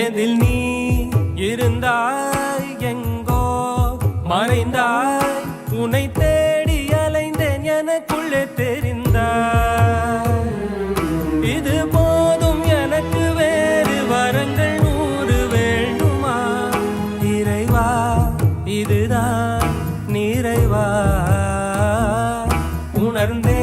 எதில் நீ இருந்தாய் எங்கோ மறைந்தாய் உன்னை தேடி அலைந்தேன் எனக்குள்ளே தெரிந்தாய் இது போதும் எனக்கு வேறு வரங்கள் 100 வேண்டுமா இறைவா இதுதான் நிறைவா உணர்ந்தே